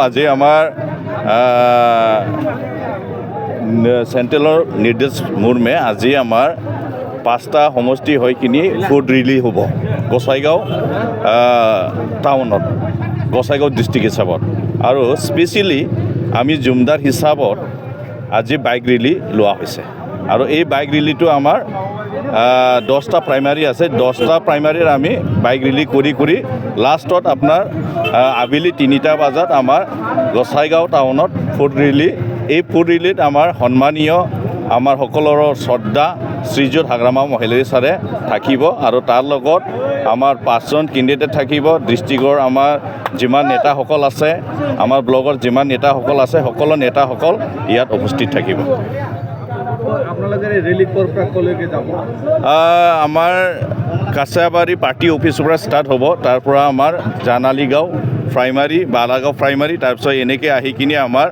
আজি আমাৰ চেণ্ট্ৰেলৰ নিৰ্দেশ মৰ্মে আজি আমাৰ 5টা সমষ্টি হৈ কিনি ফুড ৰিলি হ'ব গোসাইগাঁও টাউনত, গোসাইগাঁও ডিষ্ট্ৰিক্ট হিচাপত। আৰু স্পেচিয়েলি আমি জুমদাৰ হিচাপত আজি বাইক ৰিলি লোৱা হৈছে। আৰু এই বাইক ৰিলিটো আমাৰ 10টা প্ৰাইমাৰী আছে, 10টা প্ৰাইমাৰীৰ আমি বাইক ৰিলি কৰি লাষ্টত আপোনাৰ আবেলি 3টা বজাত আমাৰ গোসাইগাঁও টাউনত ফুড ৰিলি। এই ফুড ৰিলিত আমাৰ সন্মানীয় আমাৰ সকলোৰে শ্ৰদ্ধা শ্ৰীযুত হাগ্ৰামা মহিলাৰী ছাৰে থাকিব আৰু তাৰ লগত আমাৰ 5জন কেণ্ডিডেট থাকিব। ডিষ্ট্ৰিক্টৰ আমাৰ যিমান নেতাসকল আছে, আমাৰ ব্লকৰ যিমান নেতাসকল আছে, সকলো নেতাসকল ইয়াত উপস্থিত থাকিব। আমাৰ কাছাবাৰী পাৰ্টি অফিচৰ পৰা ষ্টাৰ্ট হ'ব। তাৰ পৰা আমাৰ জানালী গাঁও প্ৰাইমাৰী, বালাগাঁও প্ৰাইমাৰী, তাৰপিছত এনেকৈ আহি কিনে আমাৰ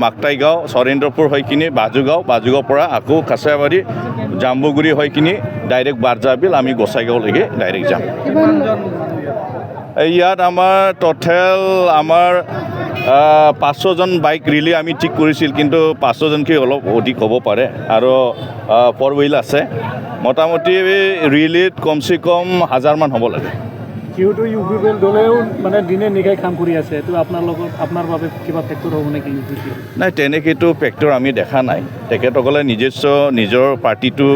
মাকটাই গাঁও, চৰেন্দ্ৰপুৰ হৈ কিনি বাজুগাঁৱৰ পৰা আকৌ কাছাবাৰী জাম্বুগুৰি হৈ কিনি ডাইৰেক্ট বাৰজাবিল আমি গোসাইগাঁওলৈকে ডাইৰেক্ট যাম। ইয়াত আমাৰ টোটেল আমাৰ 500জন বাইক ৰিলি আমি ঠিক কৰিছিল, কিন্তু 500জনকৈ অলপ অধিক হ'ব পাৰে। আৰু 4 হুইল আছে। মোটামুটি ৰিলিত কমচে কম 1000মান হ'ব লাগে। যিহেতু ইউ পি পি এল দলেও মানে দিনে নিশাই কাম কৰি আছে, তো আপোনাৰ বাবে কিবা ফেক্টৰ হ'ব নেকি ইউ পি পি এল? নাই, তেনেকৈতো ফেক্টৰ আমি দেখা নাই। তেখেতসকলে নিজৰ পাৰ্টিটো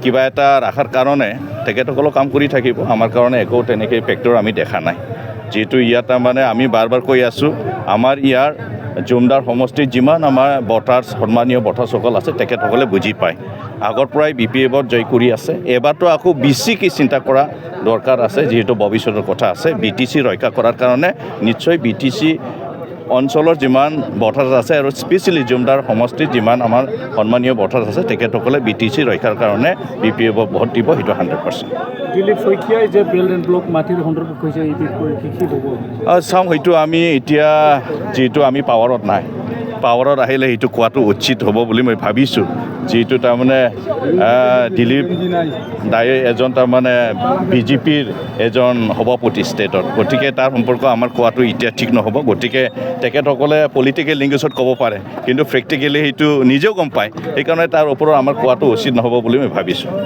কিবা এটা ৰখাৰ কাৰণে তেখেতসকলেও কাম কৰি থাকিব। আমাৰ কাৰণে একো তেনেকৈ ফেক্টৰ আমি দেখা নাই। যিহেতু ইয়াত তাৰমানে আমি বাৰ কৈ আছোঁ, আমাৰ ইয়াৰ জুমদাৰ সমষ্টিত যিমান আমাৰ ভোটাৰ্ছ, সন্মানীয় ভোটাৰ্ছসকল আছে, তেখেতসকলে বুজি পায়। আগৰ পৰাই BPFত জয় কৰি আছে। এবাৰতো আকৌ বেছিকৈ চিন্তা কৰা দৰকাৰ আছে, যিহেতু ভৱিষ্যতৰ কথা আছে। BTC ৰক্ষা কৰাৰ কাৰণে নিশ্চয় BTC অঞ্চলৰ যিমান ভোটাৰ্ছ আছে আৰু স্পেচিয়েলি জুমদাৰ সমষ্টিত যিমান আমাৰ সন্মানীয় ভোটাৰ্ছ আছে, তেখেতসকলে BTC ৰক্ষাৰ কাৰণে BPFক ভোট দিব, সেইটো 100%। দিলীপ শইকীয়াই যে বেল্ট এণ্ড ব্লক মাটিৰ সন্দৰ্ভত কৈছে, কি হ'ব? চাওঁ, সেইটো আমি এতিয়া যিহেতু আমি পাৱাৰত নাই, পাৱাৰত আহিলে সেইটো কোৱাটো উচিত হ'ব বুলি মই ভাবিছোঁ। যিহেতু তাৰমানে দিলীপ দায়ে এজন তাৰমানে BJPৰ এজন সভাপতি ষ্টেটত, গতিকে তাৰ সম্পৰ্ক আমাৰ কোৱাটো এতিয়া ঠিক নহ'ব। গতিকে তেখেতসকলে পলিটিকেল লেংগুৱেজত ক'ব পাৰে, কিন্তু প্ৰেক্টিকেলি সেইটো নিজেও গম পায়। সেইকাৰণে তাৰ ওপৰত আমাৰ কোৱাটো উচিত নহ'ব বুলি মই ভাবিছোঁ।